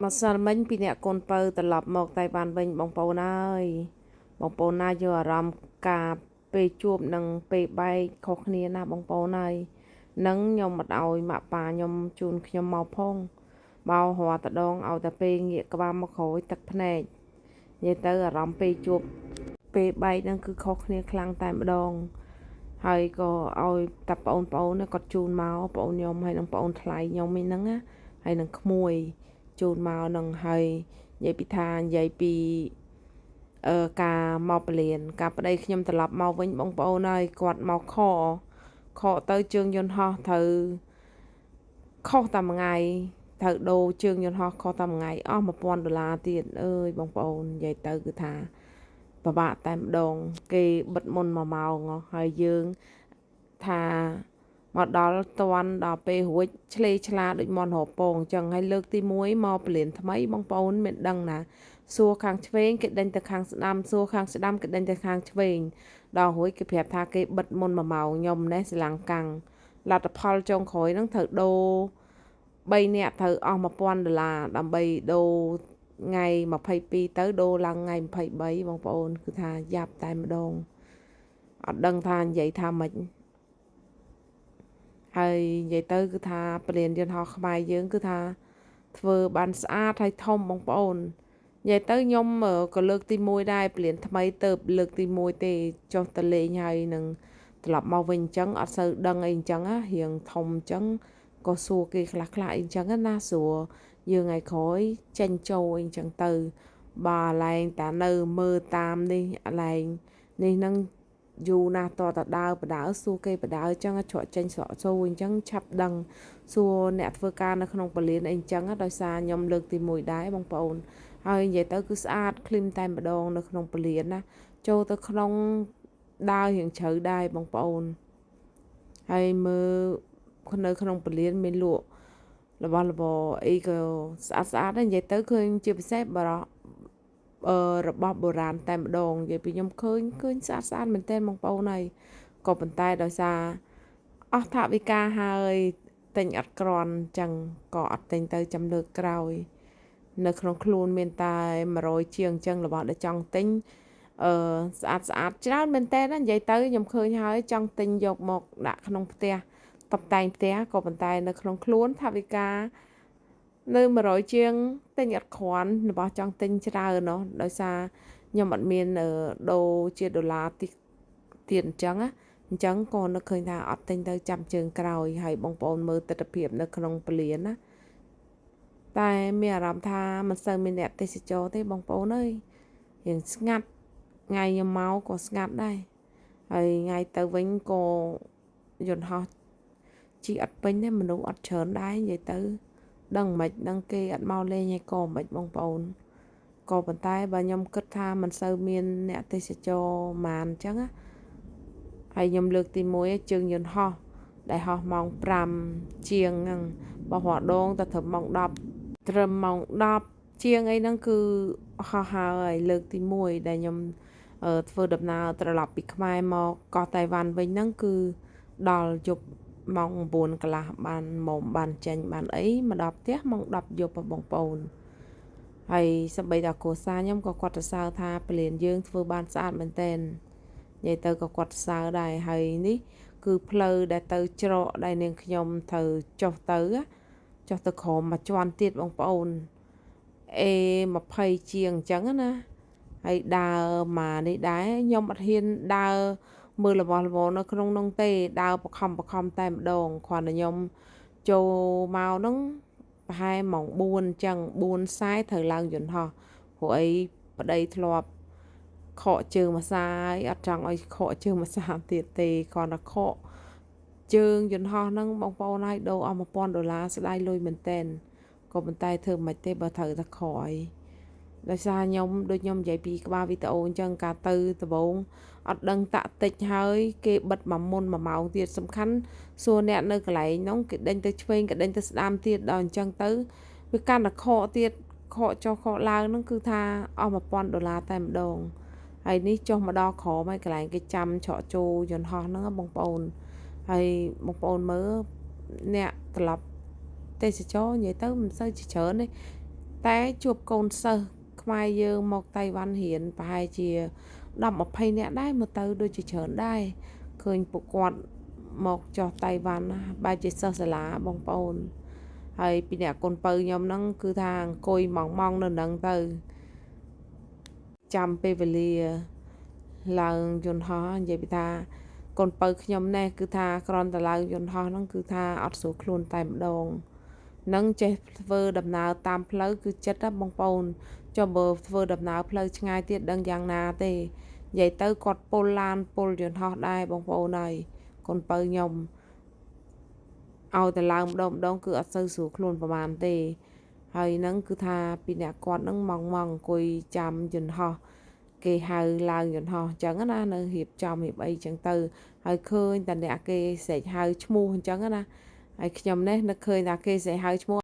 ម្សិលមិញពីអ្នកកូនពៅត្រឡប់មកតៃវ៉ាន់វិញបងប្អូនអើយបងប្អូនណាយកអារម្មណ៍ការពេលជួបនិងពេលបែកខុសគ្នាណាបងប្អូនអើយនឹងខ្ញុំមិនអោយម៉ាក់ប៉ាខ្ញុំជូនខ្ញុំមកផងមករាល់តដងឲ្យតែពេលងាកក្បាលមកក្រោយទឹកភ្នែកនិយាយទៅអារម្មណ៍ពេលជួបពេលបែកហ្នឹងគឺខុសគ្នាខ្លាំងតែម្ដងហើយក៏ឲ្យតែបងប្អូនគាត់ជូនមកបងខ្ញុំហើយនិងបងថ្លៃខ្ញុំហ្នឹងណាហើយនឹងក្មួយជូនមកនឹងហើយនិយាយពីការមកពលានការប្តីខ្ញុំត្រឡប់មកវិញបងប្អូនហើយគាត់មកខកទៅជើងយន្តហោះត្រូវខុសតែមួយថ្ងៃត្រូវដូរជើងយន្តហោះខុសតែមួយថ្ងៃអស់$1000ទៀតអើយបងប្អូននិយាយទៅគឺថាពិបាកតែម្ដងគេបិទមុន1ម៉ោងហើយយើងថាមកដល់តាន់ដល់ពេលរួចឆ្លេឆ្លាដូចមន់រពងអញ្ចឹងហើយលើកទី1មកពលានថ្មីបងប្អូនមិនដឹងណាសួរខាងឆ្វេងគេដេញទៅខាងស្ដាំសួរខាងស្ដាំគេដេញទៅខាងឆ្វេងដល់រួចគេប្រាប់ថាគេបិទមុន1ម៉ោងខ្ញុំនេះស្រឡាំងកាំងលទ្ធផលចុងក្រោយហ្នឹងត្រូវដូរ3នាក់ត្រូវអស់$1000ដើម្បីដូរថ្ងៃ22ទៅដូរឡើងថ្ងៃ23បងប្អូនគឺថាយ៉ាប់តែម្ដងអត់ដឹងថានិយាយថាម៉េចហើយនិយាយទៅគឺថាពលានយន្តហោះខ្មែរយើងគឺថាធ្វើបានស្អាតហើយធំបងប្អូននិយាយទៅខ្ញុំក៏លើកទី1ដែរពលានថ្មីទៅលើកទី1ទេចុះតលេងហើយនឹងត្រឡប់មកវិញអញ្ចឹងអត់សូវដឹងអីអញ្ចឹងរៀងធំអញ្ចឹងក៏សួរគេខ្លះអីអញ្ចឹងណាស្រួលយើងថ្ងៃក្រោយចេញចូលអីអញ្ចឹងទៅបើឡែងតានៅមើលតាមនេះឡែងនេះនឹងយូរណាស់តតដើរបដើសួរគេបដើអញ្ចឹងច្រកចេញស្រកចូលអញ្ចឹងឆាប់ដឹងសួរអ្នកធ្វើការនៅក្នុងពលានអីអញ្ចឹងដោយសារខ្ញុំលើកទី1ដែរបងប្អូនហើយនិយាយទៅគឺស្អាតឃ្លីមតែម្ដងនៅក្នុងពលានណាចូលទៅក្នុងដើររៀងជ្រៅដែរបងប្អូនហើយមើលនៅក្នុងពលានមានលក់របស់របរអីក៏ស្អាតដែរនិយាយទៅឃើញជាពិសេសរបស់បុរាណតែម្ដងនិយាយពីខ្ញុំឃើញស្អាតមែនទែនបងប្អូនហើយក៏ប៉ុន្តែដោយសារអស់ថវិកាហើយទិញអត់ក្រាន់ចឹងក៏អត់ទិញទៅចាំលើកក្រោយនៅក្នុងខ្លួនមានតែ100ជាងចឹងរបស់ដែលចង់ទិញស្អាតច្រើនមែនតើនិយាយទៅខ្ញុំឃើញហើយចង់ទិញយកមកដាក់ក្នុងផ្ទះតុបតែងផ្ទះក៏ប៉ុន្តែនៅក្នុងខ្លួនថវិកានៅ100ជាងទិញអត់គ្រាន់របស់ចង់ទិញច្រើនដោយសារខ្ញុំអត់មានដូរជាដុល្លារទៀតអញ្ចឹងអញ្ចឹងក៏នឹកឃើញថាអត់ទិញទៅចាំជើងក្រោយហើយបងប្អូនមើលទស្សនវិជ្ជានៅក្នុងពលានណាតែមានអារម្មណ៍ថាមិនសូវមានអ្នកទេសចរទេបងប្អូនអើយរៀងស្ងាត់ថ្ងៃខ្ញុំមកក៏ស្ងាត់ដែរហើយថ្ងៃទៅវិញក៏យន្តហោះជីអត់ពេញទេមនុស្សអត់ច្រើនដែរនិយាយទៅដឹងមិនដឹងគេអត់មកលេងហើយក៏មិនបងប្អូនក៏ប៉ុន្តែបើខ្ញុំគិតថាមិនសូវមានអ្នកទេសចរម៉ានអញ្ចឹងណាហើយខ្ញុំលើកទី1ជើងយន្តហោះដែលហោះម៉ោង5ជាងហ្នឹងបើរដងទៅត្រឹមម៉ោង10ត្រឹមម៉ោង10ជាងអីហ្នឹងគឺហោះហើយលើកទី1ដែលខ្ញុំធ្វើដំណើរត្រឡប់ពីខ្មែរមកកោះតៃវ៉ាន់វិញហ្នឹងគឺដល់យប់ម៉ោង9កន្លះបានចេញបានអីមកដល់ផ្ទះម៉ោង10យប់បងប្អូនហើយសម្បីតែគ្រួសារខ្ញុំក៏គាត់សរសើរថាពលានយើងធ្វើបានស្អាតមែនទែននិយាយទៅក៏គាត់សរសើរដែរហើយនេះគឺផ្លូវដែលទៅច្រកដែលនាងខ្ញុំត្រូវចុះទៅក្រោមមួយជាន់ទៀតបងប្អូនA20ជាងអញ្ចឹងណាហើយដើរមកនេះដែរខ្ញុំអត់ហ៊ានដើរមើលរបស់របរនៅក្នុងនោះទេដើរបខំតែម្ដងគ្រាន់តែខ្ញុំចូលមកហ្នឹងប្រហែលម៉ោង4អញ្ចឹង4:40ត្រូវឡើងយន្តហោះព្រោះអីប្តីធ្លាប់ខកជើងម្សាយអត់ចង់ឲ្យខកជើងម្សាទៀតទេគ្រាន់តែខកជើងយន្តហោះហ្នឹងបងប្អូនឲ្យដូរអស់$1000ស្ដាយលុយមែនតែនក៏ប៉ុន្តែធ្វើមិនទេបើត្រូវតែខកអីដោយសារដូចខ្ញុំនិយាយពីក្បាលវីដេអូអញ្ចឹងការទៅដំបូងអត់ដឹងតាក់តិចហើយគេបិទមកមុន1ម៉ោងទៀតសំខាន់សួរអ្នកនៅកន្លែងហ្នឹងគេដេញទៅឆ្វេងគេដេញទៅស្ដាំទៀតដល់អញ្ចឹងទៅវាកាន់តែខកទៀតខកចុះខកឡើងហ្នឹងគឺថាអស់$1000តែម្ដងហើយនេះចុះមកដល់ក្រោមហើយកន្លែងគេចាំច្រកចូលយន្តហោះហ្នឹងបងប្អូនហើយបងប្អូនមើលអ្នកត្រឡប់ទេសចរនិយាយទៅមិនសូវច្រើនទេ តែជួបកូនសិស្សខ្មែរយើងមកតៃវ៉ាន់រៀនប្រហែលជា10-20នាក់ដែរមើលទៅដូចជាច្រើនដែរឃើញពួកគាត់មកចុះតៃវ៉ាន់បែរជាសិស្សសាលាបងប្អូនហើយពីអ្នកកូនពៅខ្ញុំហ្នឹងគឺថាអង្គុយម៉ងនៅហ្នឹងទៅចាំពេលវេលាឡើងយន្តហោះនិយាយពីថាកូនពៅខ្ញុំណែគឺថាគ្រាន់តែឡើងយន្តហោះហ្នឹងគឺថាអត់ស្រួលខ្លួនតែម្ដងនឹងចេះធ្វើដំណើរតាមផ្លូវគឺចិត្តណាបងប្អូនចុះបើធ្វើដំណើរផ្លូវឆ្ងាយទៀតដឹងយ៉ាងណាទេនិយាយទៅគាត់ពុលឡានពុលយន្តហោះដែរបងប្អូនហើយកូនពៅខ្ញុំឲ្យតែឡើងម្ដងគឺអត់សូវស្រួលខ្លួនប្រហែលទេហើយហ្នឹងគឺថាពីអ្នកគាត់ហ្នឹងម៉ងអង្គុយចាំយន្តហោះគេហៅឡើងយន្តហោះអញ្ចឹងណានៅរៀបចំរៀបអីអញ្ចឹងទៅហើយឃើញតែអ្នកគេស្រែកហៅឈ្មោះអញ្ចឹងណាហើយខ្ញុំនេះនឹកឃើញថាគេស្រែកហៅឈ្មោះ